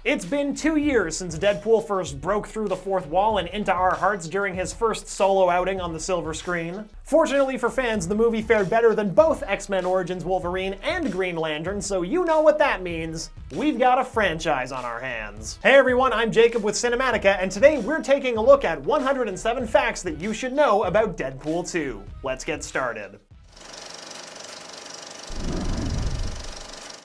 It's been 2 years since Deadpool first broke through the fourth wall and into our hearts during his first solo outing on the silver screen. Fortunately for fans, the movie fared better than both X-Men Origins Wolverine and Green Lantern, so you know what that means. We've got a franchise on our hands. Hey everyone, I'm Jacob with Cinematica, and today we're taking a look at 107 facts that you should know about Deadpool 2. Let's get started.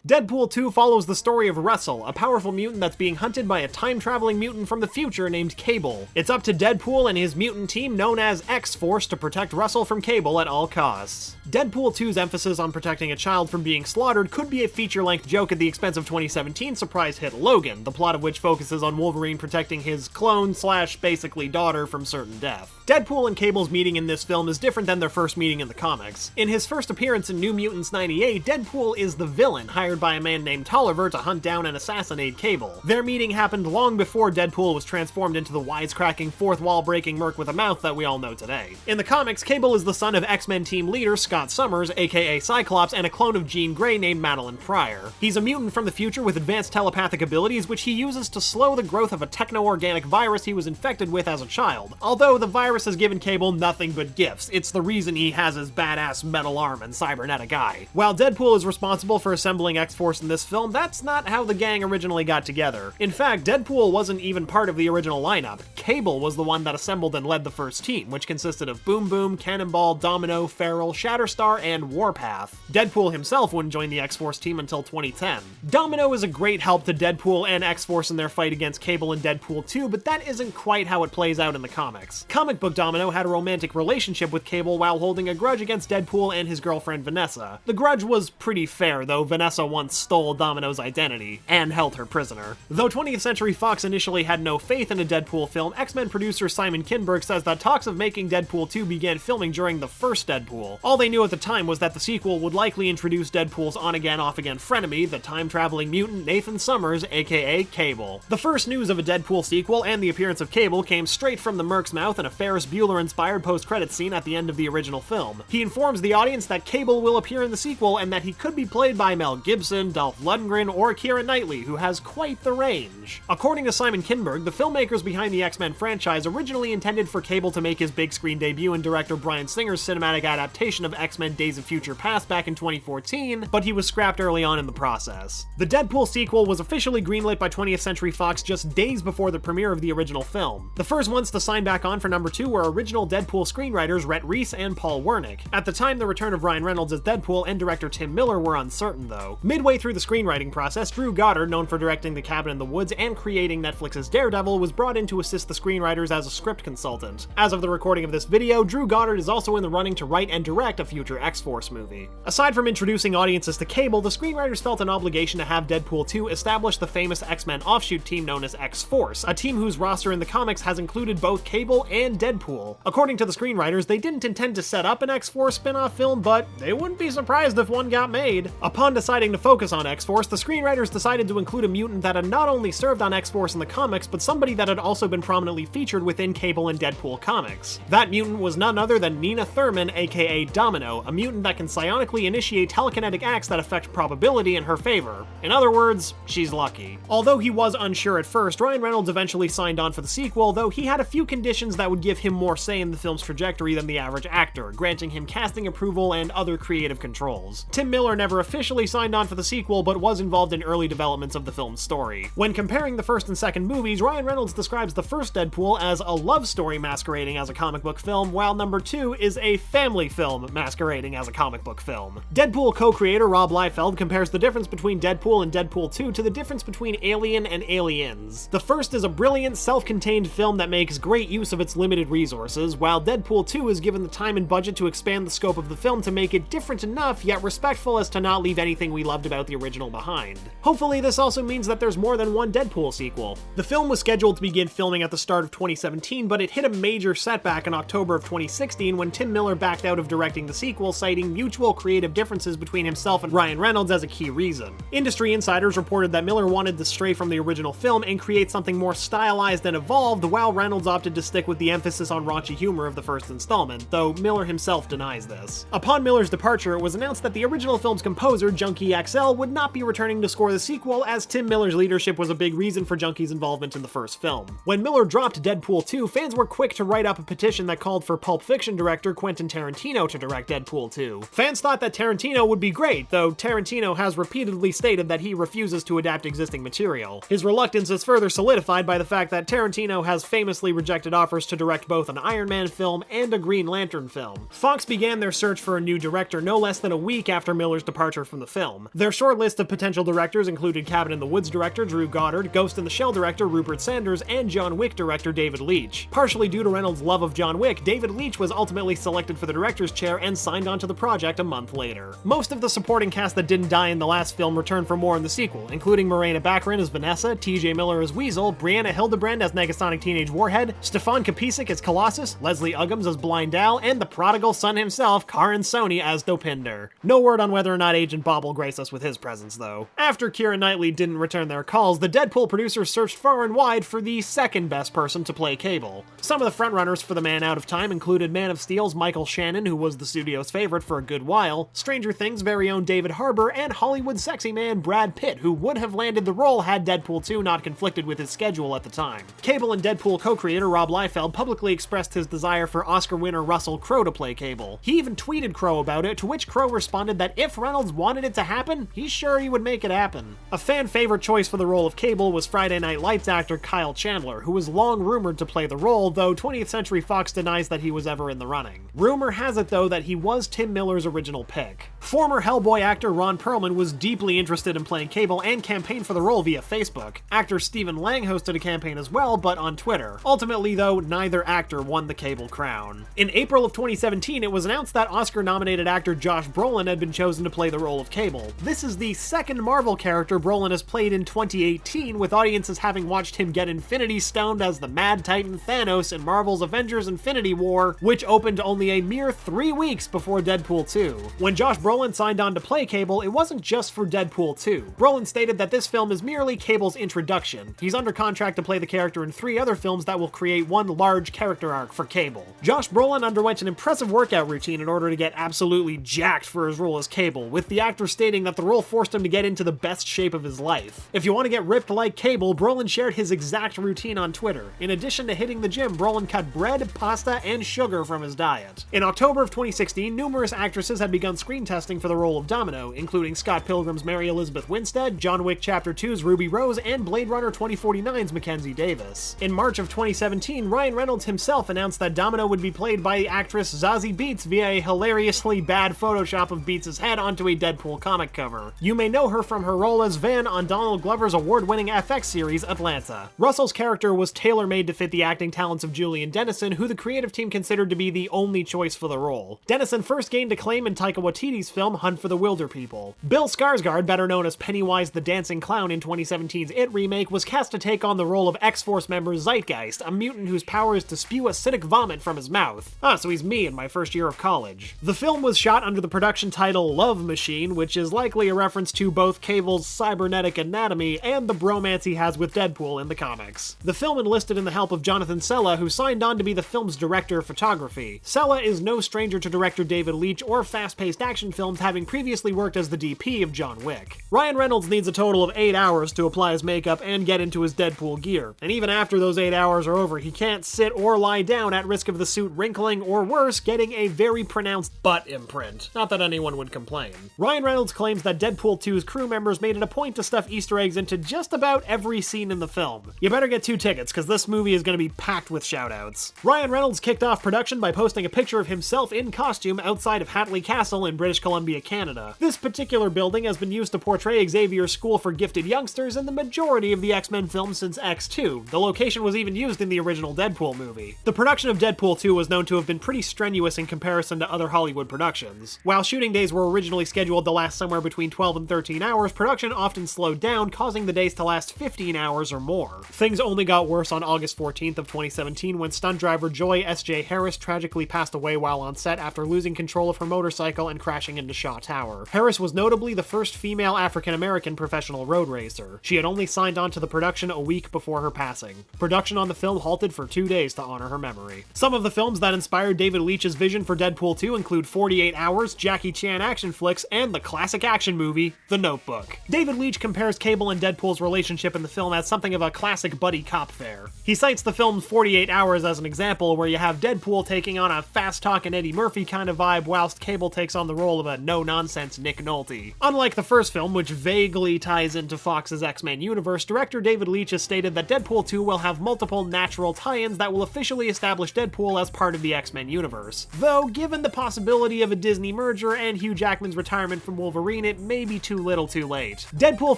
Deadpool 2 follows the story of Russell, a powerful mutant that's being hunted by a time-traveling mutant from the future named Cable. It's up to Deadpool and his mutant team known as X-Force to protect Russell from Cable at all costs. Deadpool 2's emphasis on protecting a child from being slaughtered could be a feature-length joke at the expense of 2017 surprise hit Logan, the plot of which focuses on Wolverine protecting his clone/basically daughter from certain death. Deadpool and Cable's meeting in this film is different than their first meeting in the comics. In his first appearance in New Mutants 98, Deadpool is the villain, hired by a man named Tolliver to hunt down and assassinate Cable. Their meeting happened long before Deadpool was transformed into the wisecracking, fourth-wall-breaking merc with a mouth that we all know today. In the comics, Cable is the son of X-Men team leader Scott Summers, aka Cyclops, and a clone of Jean Grey named Madeline Pryor. He's a mutant from the future with advanced telepathic abilities, which he uses to slow the growth of a techno-organic virus he was infected with as a child. Although the virus has given Cable nothing but gifts, it's the reason he has his badass metal arm and cybernetic eye. While Deadpool is responsible for assembling X-Force in this film, that's not how the gang originally got together. In fact, Deadpool wasn't even part of the original lineup. Cable was the one that assembled and led the first team, which consisted of Boom Boom, Cannonball, Domino, Feral, Shatterstar, and Warpath. Deadpool himself wouldn't join the X-Force team until 2010. Domino is a great help to Deadpool and X-Force in their fight against Cable in Deadpool 2, but that isn't quite how it plays out in the comics. Comic book Domino had a romantic relationship with Cable while holding a grudge against Deadpool and his girlfriend Vanessa. The grudge was pretty fair, though Vanessa once stole Domino's identity and held her prisoner. Though 20th Century Fox initially had no faith in a Deadpool film, X-Men producer Simon Kinberg says that talks of making Deadpool 2 began filming during the first Deadpool. All they knew at the time was that the sequel would likely introduce Deadpool's on-again, off-again frenemy, the time-traveling mutant Nathan Summers, aka Cable. The first news of a Deadpool sequel and the appearance of Cable came straight from the Merc's mouth in a Ferris Bueller-inspired post-credits scene at the end of the original film. He informs the audience that Cable will appear in the sequel and that he could be played by Mel Gibson, Dolph Lundgren, or Keira Knightley, who has quite the range. According to Simon Kinberg, the filmmakers behind the X-Men franchise originally intended for Cable to make his big screen debut in director Bryan Singer's cinematic adaptation of X-Men Days of Future Past back in 2014, but he was scrapped early on in the process. The Deadpool sequel was officially greenlit by 20th Century Fox just days before the premiere of the original film. The first ones to sign back on for number 2 were original Deadpool screenwriters Rhett Reese and Paul Wernick. At the time, the return of Ryan Reynolds as Deadpool and director Tim Miller were uncertain, though. Midway through the screenwriting process, Drew Goddard, known for directing The Cabin in the Woods and creating Netflix's Daredevil, was brought in to assist the screenwriters as a script consultant. As of the recording of this video, Drew Goddard is also in the running to write and direct a future X-Force movie. Aside from introducing audiences to Cable, the screenwriters felt an obligation to have Deadpool 2 establish the famous X-Men offshoot team known as X-Force, a team whose roster in the comics has included both Cable and Deadpool. According to the screenwriters, they didn't intend to set up an X-Force spin-off film, but they wouldn't be surprised if one got made. Upon deciding to focus on X-Force, the screenwriters decided to include a mutant that had not only served on X-Force in the comics, but somebody that had also been prominently featured within Cable and Deadpool comics. That mutant was none other than Nina Thurman, aka Domino, a mutant that can psionically initiate telekinetic acts that affect probability in her favor. In other words, she's lucky. Although he was unsure at first, Ryan Reynolds eventually signed on for the sequel, though he had a few conditions that would give him more say in the film's trajectory than the average actor, granting him casting approval and other creative controls. Tim Miller never officially signed on for the sequel, but was involved in early developments of the film's story. When comparing the first and second movies, Ryan Reynolds describes the first Deadpool as a love story masquerading as a comic book film, while number 2 is a family film masquerading as a comic book film. Deadpool co-creator Rob Liefeld compares the difference between Deadpool and Deadpool 2 to the difference between Alien and Aliens. The first is a brilliant, self-contained film that makes great use of its limited resources, while Deadpool 2 is given the time and budget to expand the scope of the film to make it different enough, yet respectful as to not leave anything we loved about the original behind. Hopefully this also means that there's more than one Deadpool sequel. The film was scheduled to begin filming at the start of 2017, but it hit a major setback in October of 2016 when Tim Miller backed out of directing the sequel, citing mutual creative differences between himself and Ryan Reynolds as a key reason. Industry insiders reported that Miller wanted to stray from the original film and create something more stylized and evolved, while Reynolds opted to stick with the emphasis on raunchy humor of the first installment, though Miller himself denies this. Upon Miller's departure, it was announced that the original film's composer, Junkie XL would not be returning to score the sequel, as Tim Miller's leadership was a big reason for Junkie's involvement in the first film. When Miller dropped Deadpool 2, fans were quick to write up a petition that called for Pulp Fiction director Quentin Tarantino to direct Deadpool 2. Fans thought that Tarantino would be great, though Tarantino has repeatedly stated that he refuses to adapt existing material. His reluctance is further solidified by the fact that Tarantino has famously rejected offers to direct both an Iron Man film and a Green Lantern film. Fox began their search for a new director no less than a week after Miller's departure from the film. Their short list of potential directors included Cabin in the Woods director Drew Goddard, Ghost in the Shell director Rupert Sanders, and John Wick director David Leitch. Partially due to Reynolds' love of John Wick, David Leitch was ultimately selected for the director's chair and signed onto the project a month later. Most of the supporting cast that didn't die in the last film returned for more in the sequel, including Morena Baccarin as Vanessa, TJ Miller as Weasel, Brianna Hildebrand as Negasonic Teenage Warhead, Stefan Kapicic as Colossus, Leslie Uggams as Blind Al, and the prodigal son himself, Karan Soni as Dopinder. No word on whether or not Agent Bob will grace us with his presence, though. After Keira Knightley didn't return their calls, the Deadpool producers searched far and wide for the second best person to play Cable. Some of the frontrunners for The Man Out of Time included Man of Steel's Michael Shannon, who was the studio's favorite for a good while, Stranger Things' very own David Harbour, and Hollywood sexy man Brad Pitt, who would have landed the role had Deadpool 2 not conflicted with his schedule at the time. Cable and Deadpool co-creator Rob Liefeld publicly expressed his desire for Oscar winner Russell Crowe to play Cable. He even tweeted Crowe about it, to which Crowe responded that if Reynolds wanted it to happen, he's sure he would make it happen. A fan favorite choice for the role of Cable was Friday Night Lights actor Kyle Chandler, who was long rumored to play the role, though 20th Century Fox denies that he was ever in the running. Rumor has it, though, that he was Tim Miller's original pick. Former Hellboy actor Ron Perlman was deeply interested in playing Cable and campaigned for the role via Facebook. Actor Stephen Lang hosted a campaign as well, but on Twitter. Ultimately, though, neither actor won the Cable crown. In April of 2017, it was announced that Oscar-nominated actor Josh Brolin had been chosen to play the role of Cable. This is the second Marvel character Brolin has played in 2018, with audiences having watched him get Infinity Stoned as the Mad Titan Thanos in Marvel's Avengers Infinity War, which opened only a mere 3 weeks before Deadpool 2. When Josh Brolin signed on to play Cable, it wasn't just for Deadpool 2. Brolin stated that this film is merely Cable's introduction. He's under contract to play the character in 3 other films that will create one large character arc for Cable. Josh Brolin underwent an impressive workout routine in order to get absolutely jacked for his role as Cable, with the actor stating that the role forced him to get into the best shape of his life. If you want to get ripped like Cable, Brolin shared his exact routine on Twitter. In addition to hitting the gym, Brolin cut bread, pasta, and sugar from his diet. In October of 2016, numerous actresses had begun screen testing for the role of Domino, including Scott Pilgrim's Mary Elizabeth Winstead, John Wick Chapter 2's Ruby Rose, and Blade Runner 2049's Mackenzie Davis. In March of 2017, Ryan Reynolds himself announced that Domino would be played by actress Zazie Beetz via a hilariously bad Photoshop of Beetz' head onto a Deadpool comic cover. You may know her from her role as Van on Donald Glover's award-winning FX series Atlanta. Russell's character was tailor-made to fit the acting talents of Julian Dennison, who the creative team considered to be the only choice for the role. Dennison first gained acclaim in Taika Waititi's film Hunt for the Wilderpeople. Bill Skarsgård, better known as Pennywise the Dancing Clown in 2017's It remake, was cast to take on the role of X-Force member Zeitgeist, a mutant whose power is to spew acidic vomit from his mouth. So he's me in my first year of college. The film was shot under the production title Love Machine, which is likely a reference to both Cable's cybernetic anatomy and the bromance he has with Deadpool in the comics. The film enlisted in the help of Jonathan Sella, who signed on to be the film's director of photography. Sella is no stranger to director David Leitch or fast-paced action films, having previously worked as the DP of John Wick. Ryan Reynolds needs a total of 8 hours to apply his makeup and get into his Deadpool gear, and even after those 8 hours are over, he can't sit or lie down at risk of the suit wrinkling or worse, getting a very pronounced butt imprint. Not that anyone would complain. Ryan Reynolds claims that Deadpool 2's crew members made it a point to stuff Easter eggs into just about every scene in the film. You better get 2 tickets, because this movie is going to be packed with shoutouts. Ryan Reynolds kicked off production by posting a picture of himself in costume outside of Hatley Castle in British Columbia, Canada. This particular building has been used to portray Xavier's school for gifted youngsters in the majority of the X-Men films since X2. The location was even used in the original Deadpool movie. The production of Deadpool 2 was known to have been pretty strenuous in comparison to other Hollywood productions. While shooting days were originally scheduled to last somewhere between 12 and 13 hours, production often slowed down, causing the days to last 15 hours or more. Things only got worse on August 14th of 2017 when stunt driver Joy S.J. Harris tragically passed away while on set after losing control of her motorcycle and crashing into Shaw Tower. Harris was notably the first female African-American professional road racer. She had only signed on to the production a week before her passing. Production on the film halted for 2 days to honor her memory. Some of the films that inspired David Leitch's vision for Deadpool 2 include 48 Hours, Jackie Chan action flicks, and the classic action movie, The Notebook. David Leitch compares Cable and Deadpool's relationship in the film as something of a classic buddy cop fare. He cites the film 48 Hours as an example, where you have Deadpool taking on a fast-talking Eddie Murphy kind of vibe, whilst Cable takes on the role of a no-nonsense Nick Nolte. Unlike the first film, which vaguely ties into Fox's X-Men universe, director David Leitch has stated that Deadpool 2 will have multiple natural tie-ins that will officially establish Deadpool as part of the X-Men universe. Though, given the possibility of a Disney merger and Hugh Jackman's retirement from Wolverine, it may be too little too late. Deadpool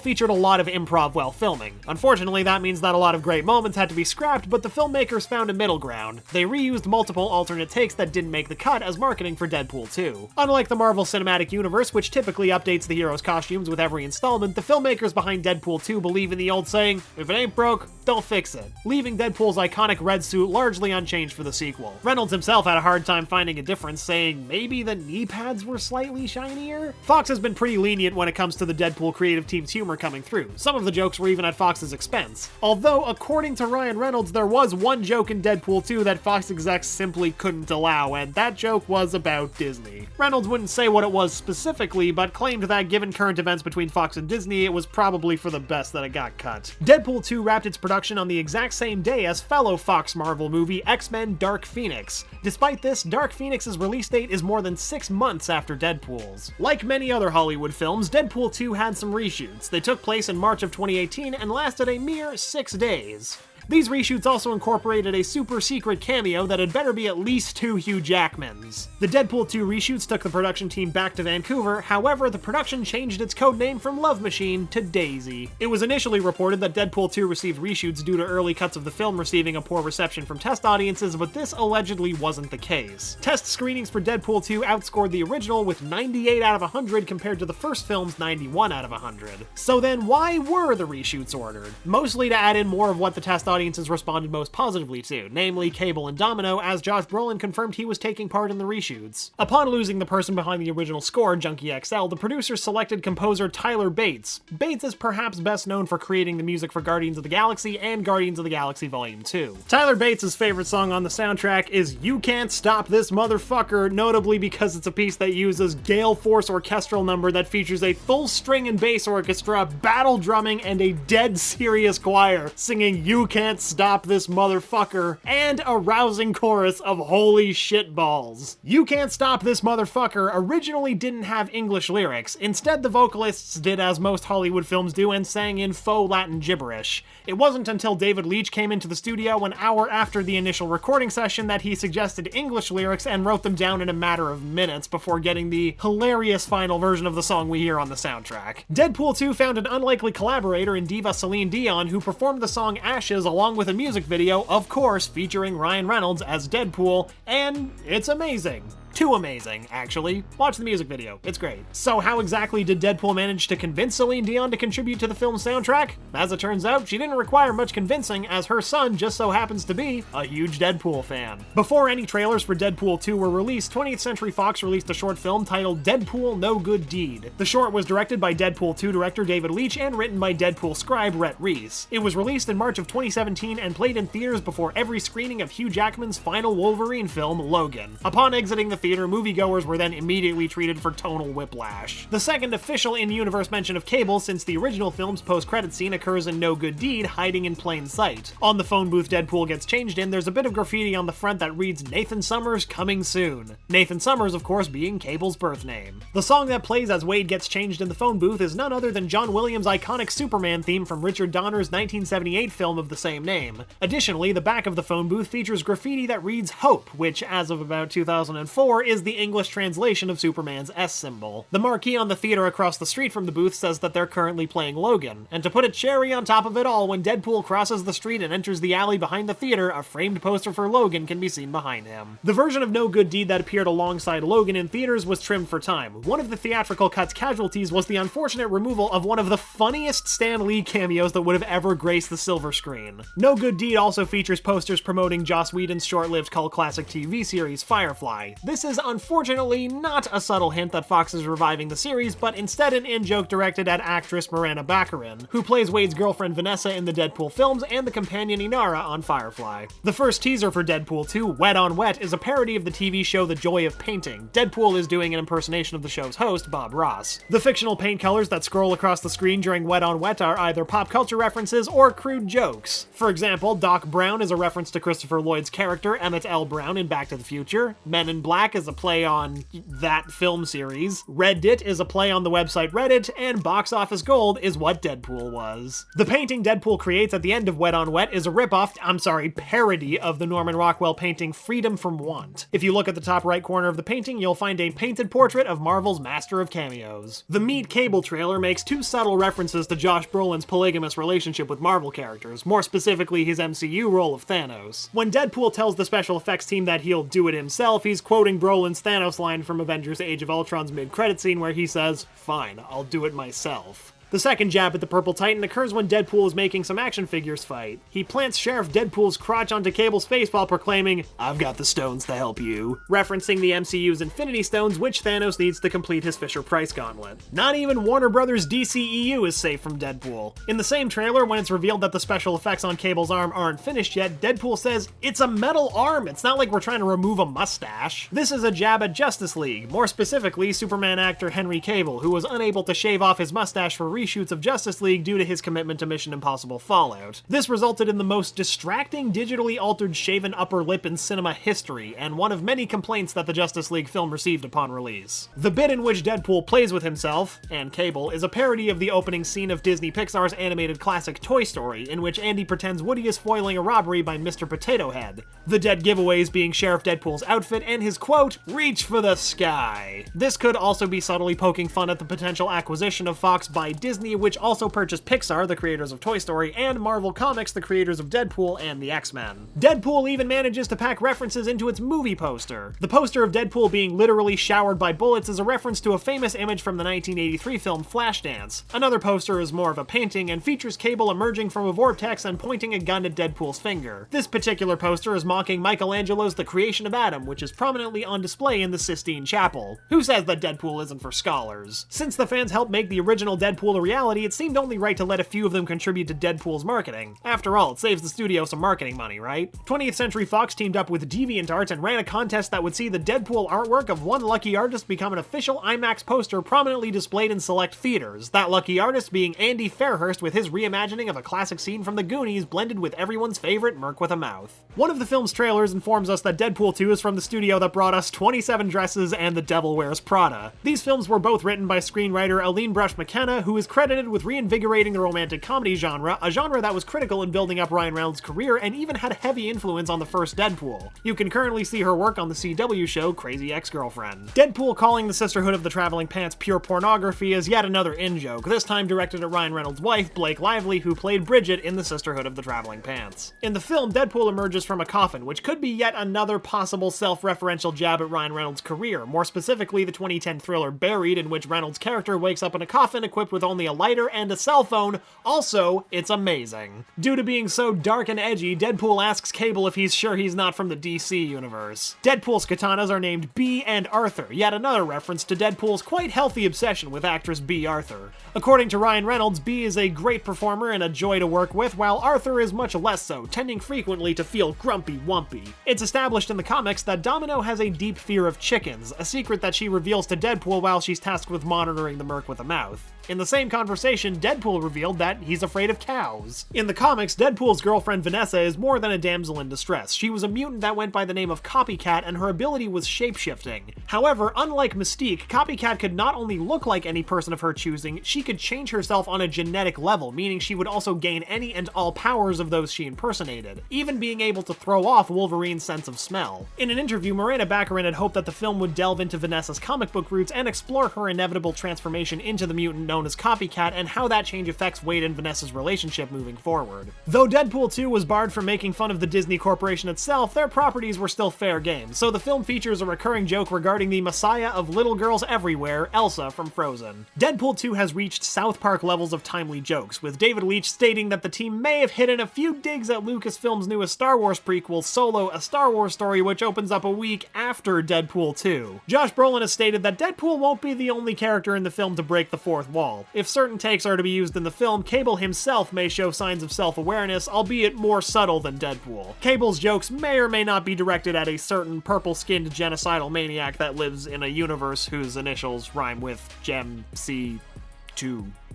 featured a lot of improv while filming. Unfortunately, that means that a lot of great moments had to be scrapped, but the filmmakers found a middle ground. They reused multiple alternate takes that didn't make the cut as marketing for Deadpool 2. Unlike the Marvel Cinematic Universe, which typically updates the heroes' costumes with every installment, the filmmakers behind Deadpool 2 believe in the old saying, if it ain't broke, don't fix it, leaving Deadpool's iconic red suit largely unchanged for the sequel. Reynolds himself had a hard time finding a difference, saying maybe the knee pads were slightly shinier? Fox has been pretty lenient when it comes to the Deadpool creative team's humor coming through. Some of the jokes were even at Fox's expense. Although, according to Ryan Reynolds, there was one joke in Deadpool 2 that Fox execs simply couldn't allow, and that joke was about Disney. Reynolds wouldn't say what it was specifically, but claimed that given current events between Fox and Disney, it was probably for the best that it got cut. Deadpool 2 wrapped its production on the exact same day as fellow Fox Marvel movie X-Men Dark Phoenix. Despite this, Dark Phoenix's release date is more than 6 months after Deadpool's. Like many other Hollywood films, Deadpool 2 had some reshoots. They took place in March of 2018 and lasted a mere 6 days. These reshoots also incorporated a super secret cameo that had better be at least 2 Hugh Jackmans. The Deadpool 2 reshoots took the production team back to Vancouver, however, the production changed its codename from Love Machine to Daisy. It was initially reported that Deadpool 2 received reshoots due to early cuts of the film receiving a poor reception from test audiences, but this allegedly wasn't the case. Test screenings for Deadpool 2 outscored the original with 98 out of 100 compared to the first film's 91 out of 100. So then why were the reshoots ordered? Mostly to add in more of what the test audiences responded most positively to, namely Cable and Domino, as Josh Brolin confirmed he was taking part in the reshoots. Upon losing the person behind the original score, Junkie XL, the producers selected composer Tyler Bates. Bates is perhaps best known for creating the music for Guardians of the Galaxy and Guardians of the Galaxy Volume 2. Tyler Bates' favorite song on the soundtrack is You Can't Stop This Motherfucker, notably because it's a piece that uses Gale Force orchestral number that features a full string and bass orchestra, battle drumming, and a dead serious choir singing You Can't Stop This Motherfucker, and a rousing chorus of holy shitballs. You Can't Stop This Motherfucker originally didn't have English lyrics. Instead, the vocalists did as most Hollywood films do and sang in faux Latin gibberish. It wasn't until David Leitch came into the studio an hour after the initial recording session that he suggested English lyrics and wrote them down in a matter of minutes before getting the hilarious final version of the song we hear on the soundtrack. Deadpool 2 found an unlikely collaborator in diva Celine Dion, who performed the song Ashes along with a music video, of course, featuring Ryan Reynolds as Deadpool, and it's amazing. Too amazing, actually. Watch the music video, it's great. So how exactly did Deadpool manage to convince Celine Dion to contribute to the film's soundtrack? As it turns out, she didn't require much convincing, as her son just so happens to be a huge Deadpool fan. Before any trailers for Deadpool 2 were released, 20th Century Fox released a short film titled Deadpool No Good Deed. The short was directed by Deadpool 2 director David Leitch and written by Deadpool scribe Rhett Reese. It was released in March of 2017 and played in theaters before every screening of Hugh Jackman's final Wolverine film, Logan. Upon exiting the theater, moviegoers were then immediately treated for tonal whiplash. The second official in-universe mention of Cable since the original film's post-credit scene occurs in No Good Deed, hiding in plain sight. On the phone booth Deadpool gets changed in, there's a bit of graffiti on the front that reads Nathan Summers coming soon. Nathan Summers, of course, being Cable's birth name. The song that plays as Wade gets changed in the phone booth is none other than John Williams' iconic Superman theme from Richard Donner's 1978 film of the same name. Additionally, the back of the phone booth features graffiti that reads Hope, which, as of about 2004, is the English translation of Superman's S symbol. The marquee on the theater across the street from the booth says that they're currently playing Logan, and to put a cherry on top of it all, when Deadpool crosses the street and enters the alley behind the theater, a framed poster for Logan can be seen behind him. The version of No Good Deed that appeared alongside Logan in theaters was trimmed for time. One of the theatrical cut's casualties was the unfortunate removal of one of the funniest Stan Lee cameos that would have ever graced the silver screen. No Good Deed also features posters promoting Joss Whedon's short-lived cult classic TV series Firefly. This This is unfortunately not a subtle hint that Fox is reviving the series, but instead an in-joke directed at actress Miranda Baccarin, who plays Wade's girlfriend Vanessa in the Deadpool films and the companion Inara on Firefly. The first teaser for Deadpool 2, Wet on Wet, is a parody of the TV show The Joy of Painting. Deadpool is doing an impersonation of the show's host, Bob Ross. The fictional paint colors that scroll across the screen during Wet on Wet are either pop culture references or crude jokes. For example, Doc Brown is a reference to Christopher Lloyd's character, Emmett L. Brown, in Back to the Future. Men in Black is a play on that film series. Reddit is a play on the website Reddit, and Box Office Gold is what Deadpool was. The painting Deadpool creates at the end of Wet on Wet is a parody of the Norman Rockwell painting Freedom from Want. If you look at the top right corner of the painting, you'll find a painted portrait of Marvel's master of cameos. The Meet Cable trailer makes two subtle references to Josh Brolin's polygamous relationship with Marvel characters, more specifically his MCU role of Thanos. When Deadpool tells the special effects team that he'll do it himself, he's quoting Brolin's Thanos line from Avengers Age of Ultron's mid-credit scene where he says, "Fine, I'll do it myself." The second jab at the Purple Titan occurs when Deadpool is making some action figures fight. He plants Sheriff Deadpool's crotch onto Cable's face while proclaiming, "I've got the stones to help you," referencing the MCU's Infinity Stones, which Thanos needs to complete his Fisher-Price gauntlet. Not even Warner Brothers' DCEU is safe from Deadpool. In the same trailer, when it's revealed that the special effects on Cable's arm aren't finished yet, Deadpool says, "It's a metal arm, it's not like we're trying to remove a mustache." This is a jab at Justice League, more specifically Superman actor Henry Cavill, who was unable to shave off his mustache for reshoots of Justice League due to his commitment to Mission Impossible Fallout. This resulted in the most distracting digitally altered shaven upper lip in cinema history, and one of many complaints that the Justice League film received upon release. The bit in which Deadpool plays with himself, and Cable, is a parody of the opening scene of Disney Pixar's animated classic Toy Story, in which Andy pretends Woody is foiling a robbery by Mr. Potato Head. The dead giveaways being Sheriff Deadpool's outfit and his quote, "Reach for the sky." This could also be subtly poking fun at the potential acquisition of Fox by Disney, which also purchased Pixar, the creators of Toy Story, and Marvel Comics, the creators of Deadpool and the X-Men. Deadpool even manages to pack references into its movie poster. The poster of Deadpool being literally showered by bullets is a reference to a famous image from the 1983 film Flashdance. Another poster is more of a painting and features Cable emerging from a vortex and pointing a gun at Deadpool's finger. This particular poster is mocking Michelangelo's The Creation of Adam, which is prominently on display in the Sistine Chapel. Who says that Deadpool isn't for scholars? Since the fans helped make the original Deadpool a reality, it seemed only right to let a few of them contribute to Deadpool's marketing. After all, it saves the studio some marketing money, right? 20th Century Fox teamed up with DeviantArt and ran a contest that would see the Deadpool artwork of one lucky artist become an official IMAX poster prominently displayed in select theaters. That lucky artist being Andy Fairhurst with his reimagining of a classic scene from the Goonies blended with everyone's favorite Merc with a Mouth. One of the film's trailers informs us that Deadpool 2 is from the studio that brought us 27 Dresses and The Devil Wears Prada. These films were both written by screenwriter Aline Brosh McKenna, who is credited with reinvigorating the romantic comedy genre, a genre that was critical in building up Ryan Reynolds' career and even had a heavy influence on the first Deadpool. You can currently see her work on the CW show Crazy Ex-Girlfriend. Deadpool calling the Sisterhood of the Traveling Pants pure pornography is yet another in-joke, this time directed at Ryan Reynolds' wife, Blake Lively, who played Bridget in the Sisterhood of the Traveling Pants. In the film, Deadpool emerges from a coffin, which could be yet another possible self-referential jab at Ryan Reynolds' career, more specifically the 2010 thriller Buried, in which Reynolds' character wakes up in a coffin equipped with only a lighter and a cell phone. Also, it's amazing. Due to being so dark and edgy, Deadpool asks Cable if he's sure he's not from the DC universe. Deadpool's katanas are named Bea and Arthur, yet another reference to Deadpool's quite healthy obsession with actress Bea Arthur. According to Ryan Reynolds, Bea is a great performer and a joy to work with, while Arthur is much less so, tending frequently to feel grumpy-wumpy. It's established in the comics that Domino has a deep fear of chickens, a secret that she reveals to Deadpool while she's tasked with monitoring the Merc with a Mouth. In the same conversation, Deadpool revealed that he's afraid of cows. In the comics, Deadpool's girlfriend Vanessa is more than a damsel in distress. She was a mutant that went by the name of Copycat, and her ability was shape-shifting. However, unlike Mystique, Copycat could not only look like any person of her choosing, she could change herself on a genetic level, meaning she would also gain any and all powers of those she impersonated, even being able to throw off Wolverine's sense of smell. In an interview, Miranda Baccarin had hoped that the film would delve into Vanessa's comic book roots and explore her inevitable transformation into the mutant known as Copycat and how that change affects Wade and Vanessa's relationship moving forward. Though Deadpool 2 was barred from making fun of the Disney Corporation itself, their properties were still fair game, so the film features a recurring joke regarding the messiah of little girls everywhere, Elsa from Frozen. Deadpool 2 has reached South Park levels of timely jokes, with David Leitch stating that the team may have hidden a few digs at Lucasfilm's newest Star Wars prequel, Solo, a Star Wars story, which opens up a week after Deadpool 2. Josh Brolin has stated that Deadpool won't be the only character in the film to break the fourth wall. If certain takes are to be used in the film, Cable himself may show signs of self-awareness, albeit more subtle than Deadpool. Cable's jokes may or may not be directed at a certain purple-skinned genocidal maniac that lives in a universe whose initials rhyme with Gem C2.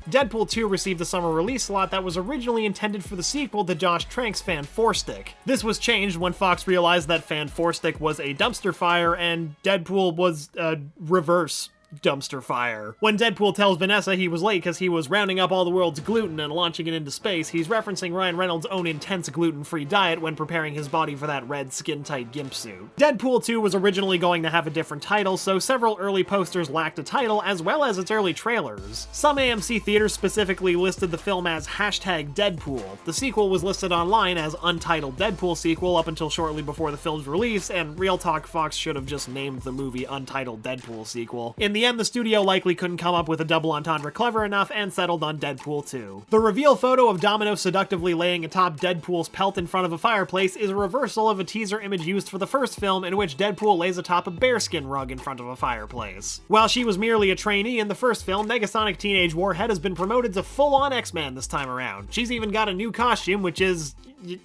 Deadpool 2 received a summer release slot that was originally intended for the sequel to Josh Trank's Fan 4-Stick. This was changed when Fox realized that Fan 4-Stick was a dumpster fire and Deadpool was a reverse dumpster fire. When Deadpool tells Vanessa he was late because he was rounding up all the world's gluten and launching it into space, he's referencing Ryan Reynolds' own intense gluten-free diet when preparing his body for that red skin-tight gimp suit. Deadpool 2 was originally going to have a different title, so several early posters lacked a title as well as its early trailers. Some AMC theaters specifically listed the film as #Deadpool. The sequel was listed online as Untitled Deadpool Sequel up until shortly before the film's release, and real talk, Fox should have just named the movie Untitled Deadpool Sequel. In the end, the studio likely couldn't come up with a double entendre clever enough and settled on Deadpool 2. The reveal photo of Domino seductively laying atop Deadpool's pelt in front of a fireplace is a reversal of a teaser image used for the first film in which Deadpool lays atop a bearskin rug in front of a fireplace. While she was merely a trainee in the first film, Negasonic Teenage Warhead has been promoted to full-on X-Man this time around. She's even got a new costume, which is,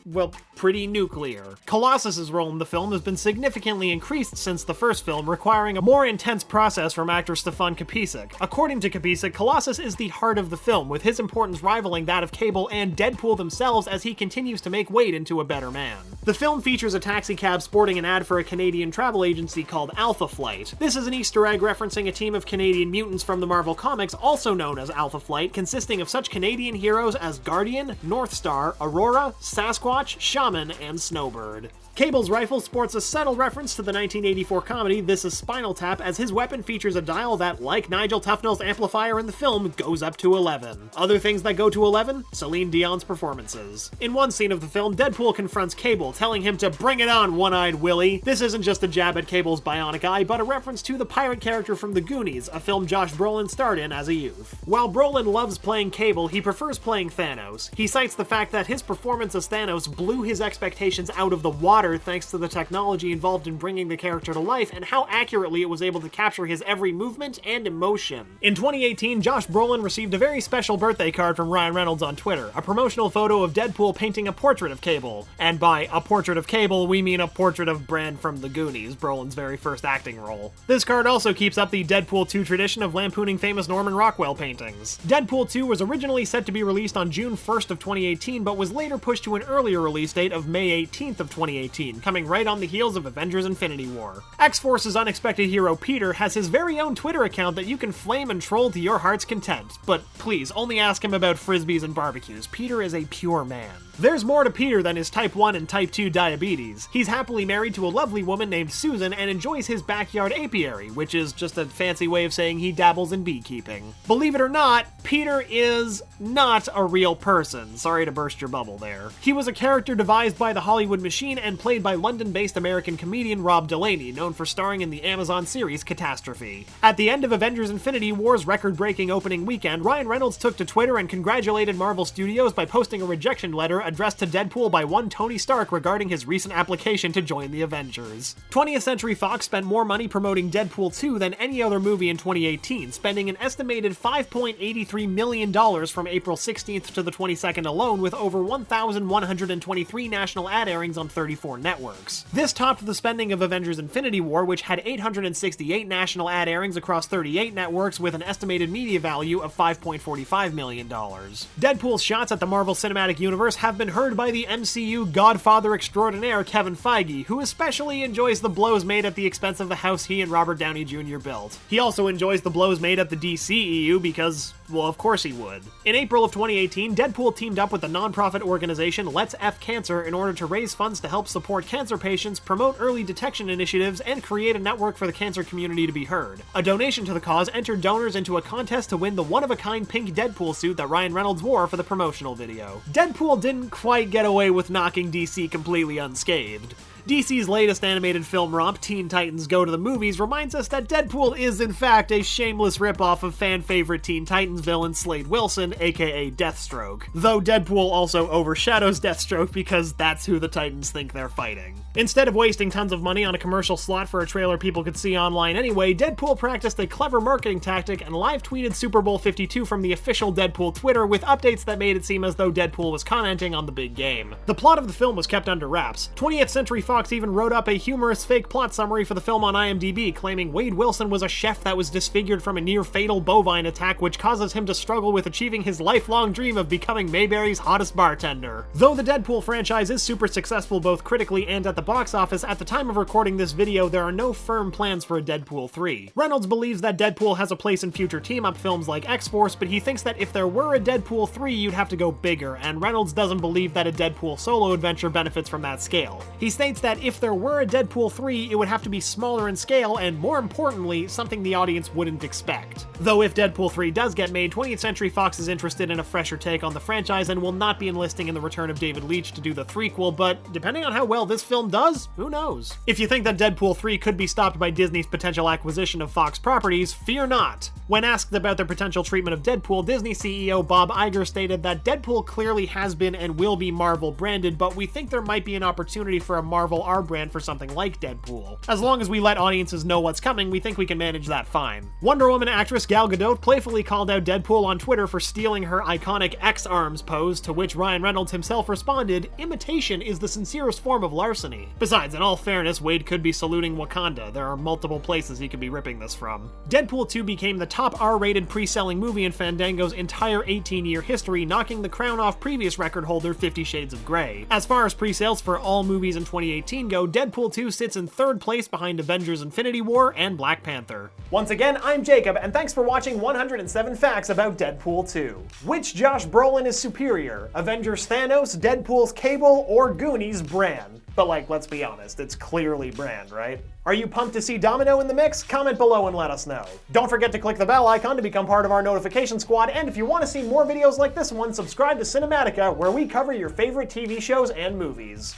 well, pretty nuclear. Colossus's role in the film has been significantly increased since the first film, requiring a more intense process from actor Stefan Kapicic. According to Kapicic, Colossus is the heart of the film, with his importance rivaling that of Cable and Deadpool themselves as he continues to make Wade into a better man. The film features a taxicab sporting an ad for a Canadian travel agency called Alpha Flight. This is an Easter egg referencing a team of Canadian mutants from the Marvel Comics, also known as Alpha Flight, consisting of such Canadian heroes as Guardian, North Star, Aurora, Sasquatch, Shaman, and Snowbird. Cable's rifle sports a subtle reference to the 1984 comedy This Is Spinal Tap, as his weapon features a dial that, like Nigel Tufnell's amplifier in the film, goes up to 11. Other things that go to 11? Celine Dion's performances. In one scene of the film, Deadpool confronts Cable, telling him to bring it on, One-Eyed Willie. This isn't just a jab at Cable's bionic eye, but a reference to the pirate character from The Goonies, a film Josh Brolin starred in as a youth. While Brolin loves playing Cable, he prefers playing Thanos. He cites the fact that his performance as Thanos blew his expectations out of the water thanks to the technology involved in bringing the character to life and how accurately it was able to capture his every movement and emotion. In 2018, Josh Brolin received a very special birthday card from Ryan Reynolds on Twitter, a promotional photo of Deadpool painting a portrait of Cable. And by a portrait of Cable, we mean a portrait of Brand from The Goonies, Brolin's very first acting role. This card also keeps up the Deadpool 2 tradition of lampooning famous Norman Rockwell paintings. Deadpool 2 was originally set to be released on June 1st of 2018, but was later pushed to an earlier release date of May 18th of 2018, coming right on the heels of Avengers Infinity War. X-Force's unexpected hero Peter has his very own Twitter account that you can flame and troll to your heart's content, but please, only ask him about frisbees and barbecues. Peter is a pure man. There's more to Peter than his type 1 and type 2 diabetes. He's happily married to a lovely woman named Susan and enjoys his backyard apiary, which is just a fancy way of saying he dabbles in beekeeping. Believe it or not, Peter is not a real person. Sorry to burst your bubble there. He was a character devised by the Hollywood Machine and played by London-based American comedian Rob Delaney, known for starring in the Amazon series Catastrophe. At the end of Avengers Infinity War's record-breaking opening weekend, Ryan Reynolds took to Twitter and congratulated Marvel Studios by posting a rejection letter addressed to Deadpool by one Tony Stark regarding his recent application to join the Avengers. 20th Century Fox spent more money promoting Deadpool 2 than any other movie in 2018, spending an estimated $5.83 million from April 16th to the 22nd alone, with over 1,123 national ad airings on 34 networks. This topped the spending of Avengers Infinity War, which had 868 national ad airings across 38 networks with an estimated media value of $5.45 million. Deadpool's shots at the Marvel Cinematic Universe have been heard by the MCU godfather extraordinaire Kevin Feige, who especially enjoys the blows made at the expense of the house he and Robert Downey Jr. built. He also enjoys the blows made at the DCEU because, Well, of course he would. In April of 2018, Deadpool teamed up with the nonprofit organization Let's F Cancer in order to raise funds to help support cancer patients, promote early detection initiatives, and create a network for the cancer community to be heard. A donation to the cause entered donors into a contest to win the one-of-a-kind pink Deadpool suit that Ryan Reynolds wore for the promotional video. Deadpool didn't quite get away with knocking DC completely unscathed. DC's latest animated film romp, Teen Titans Go to the Movies, reminds us that Deadpool is in fact a shameless ripoff of fan-favorite Teen Titans villain Slade Wilson, aka Deathstroke. Though Deadpool also overshadows Deathstroke because that's who the Titans think they're fighting. Instead of wasting tons of money on a commercial slot for a trailer people could see online anyway, Deadpool practiced a clever marketing tactic and live-tweeted Super Bowl 52 from the official Deadpool Twitter with updates that made it seem as though Deadpool was commenting on the big game. The plot of the film was kept under wraps. 20th Century Fox even wrote up a humorous fake plot summary for the film on IMDb, claiming Wade Wilson was a chef that was disfigured from a near-fatal bovine attack which causes him to struggle with achieving his lifelong dream of becoming Mayberry's hottest bartender. Though the Deadpool franchise is super successful both critically and at the box office, at the time of recording this video, there are no firm plans for a Deadpool 3. Reynolds believes that Deadpool has a place in future team-up films like X-Force, but he thinks that if there were a Deadpool 3, you'd have to go bigger, and Reynolds doesn't believe that a Deadpool solo adventure benefits from that scale. He states that if there were a Deadpool 3, it would have to be smaller in scale and, more importantly, something the audience wouldn't expect. Though if Deadpool 3 does get made, 20th Century Fox is interested in a fresher take on the franchise and will not be enlisting in the return of David Leitch to do the threequel, but depending on how well this film does, who knows? If you think that Deadpool 3 could be stopped by Disney's potential acquisition of Fox properties, fear not. When asked about their potential treatment of Deadpool, Disney CEO Bob Iger stated that Deadpool clearly has been and will be Marvel branded, but we think there might be an opportunity for a Marvel R brand for something like Deadpool. As long as we let audiences know what's coming, we think we can manage that fine. Wonder Woman actress Gal Gadot playfully called out Deadpool on Twitter for stealing her iconic X-Arms pose, to which Ryan Reynolds himself responded, "Imitation is the sincerest form of larceny." Besides, in all fairness, Wade could be saluting Wakanda. There are multiple places he could be ripping this from. Deadpool 2 became the top R-rated pre-selling movie in Fandango's entire 18-year history, knocking the crown off previous record holder 50 Shades of Grey. As far as pre-sales for all movies in 2018 go, Deadpool 2 sits in third place behind Avengers Infinity War and Black Panther. Once again, I'm Jacob, and thanks for watching 107 Facts about Deadpool 2. Which Josh Brolin is superior? Avengers Thanos, Deadpool's Cable, or Goonies Bran? But let's be honest, it's clearly Bran, right? Are you pumped to see Domino in the mix? Comment below and let us know. Don't forget to click the bell icon to become part of our notification squad, and if you want to see more videos like this one, subscribe to Cinematica, where we cover your favorite TV shows and movies.